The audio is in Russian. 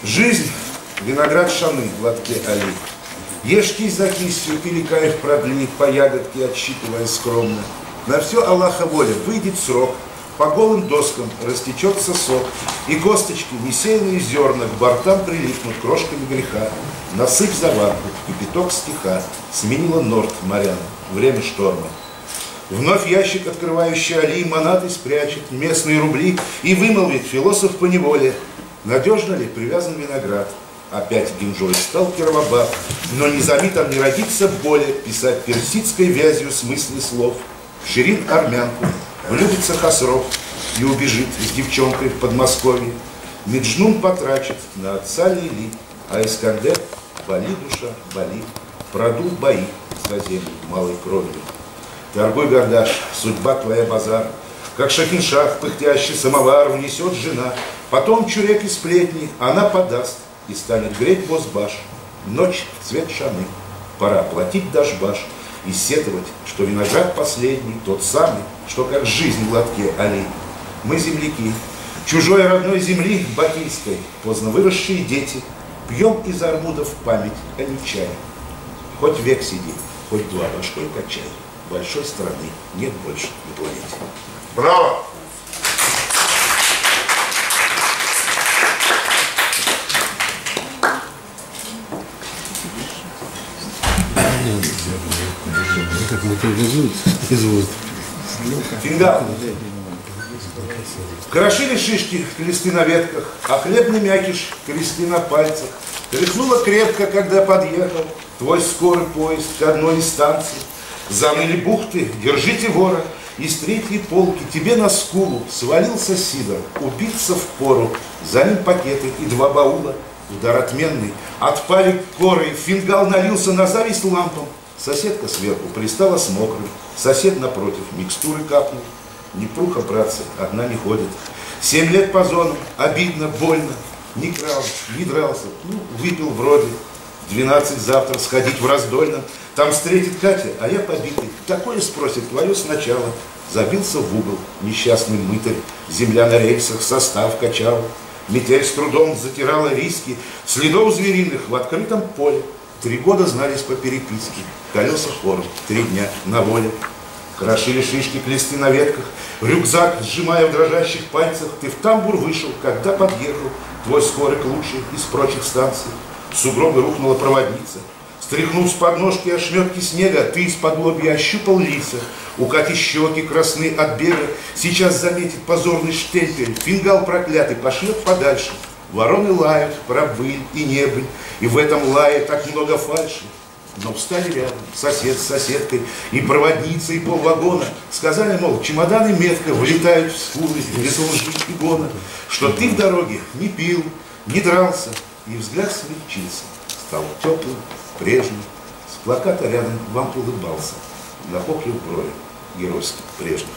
Жизнь – виноград шаны в лотке Али. Ешь кисть за кистью или кайф продли, по ягодке отсчитывая скромно. На все Аллаха воля, выйдет срок, по голым доскам растечется сок, и косточки, несеянные зерна, к бортам прилипнут крошками греха. Насыпь заварку, кипяток стиха, сменила норд морян, время шторма. Вновь ящик, открывающий Али, монаты спрячет, местные рубли, и вымолвит философ поневоле: надежно ли привязан виноград? Опять гинжой стал Кировабад, но не там не родится более писать персидской вязью смыслы слов. Ширин армянку, влюбится Хасров и убежит с девчонкой в Подмосковье. Меджнун потрачет на отца Лили, а Искандер, боли душа, боли, продул бои за землю малой кровью. Торгуй, Гардаш, судьба твоя базар, как Шахиншах, пыхтящий самовар, внесет жена, потом чурек и сплетни она подаст, и станет греть босбаш. Ночь в цвет шаны, пора платить дашбаш и сетовать, что виноград последний, тот самый, что как жизнь в лотке Али. Мы земляки, чужой родной земли бакийской, поздно выросшие дети, пьем из армудов память, а не чай. Хоть век сиди, хоть два башкой качай, большой страны нет больше на планете. Браво! Как материализуют из воздуха. Фингал. Крошили шишки кресты на ветках, а хлебный мякиш кресты на пальцах. Тряхнуло крепко, когда подъехал твой скорый поезд к одной из станций. Заныли бухты, держите вора, из третьей полки тебе на скулу свалился сидор, упиться впору. За ним пакеты и два баула. Удар отменный, отпали коры, фингал налился на зависть лампам. Соседка сверху пристала с мокрым, сосед напротив микстуры капнул. Непруха, братцы, одна не ходит. 7 лет по зонам, обидно, больно. Не крал, не дрался, выпил вроде. В 12 завтра сходить в раздольно. Там встретит Катя, а я побитый. Такое спросит твое сначала. Забился в угол несчастный мытарь. Земля на рельсах состав качал. Метель с трудом затирала риски. Следов звериных в открытом поле. 3 года знались по переписке. Колеса хором, 3 дня на воле. Крошили шишки клесты на ветках. Рюкзак, сжимая в дрожащих пальцах, ты в тамбур вышел, когда подъехал твой скорик лучший из прочих станций. В сугробы рухнула проводница. Стряхнув с подножки ошметки снега, ты из-под лобья ощупал лица. У Кати щеки красны от бега. Сейчас заметит позорный штемпель. Фингал проклятый пошлет подальше. Вороны лают про быль и небыль, и в этом лае так много фальши. Но встали рядом сосед с соседкой, и проводница, и полвагона. Сказали, мол, чемоданы метко влетают в скулы без лжи и гона, что ты в дороге не пил, не дрался, и взгляд смягчился, стал теплым, прежним. С плаката рядом вам улыбался, нахохлив брови геройских прежних.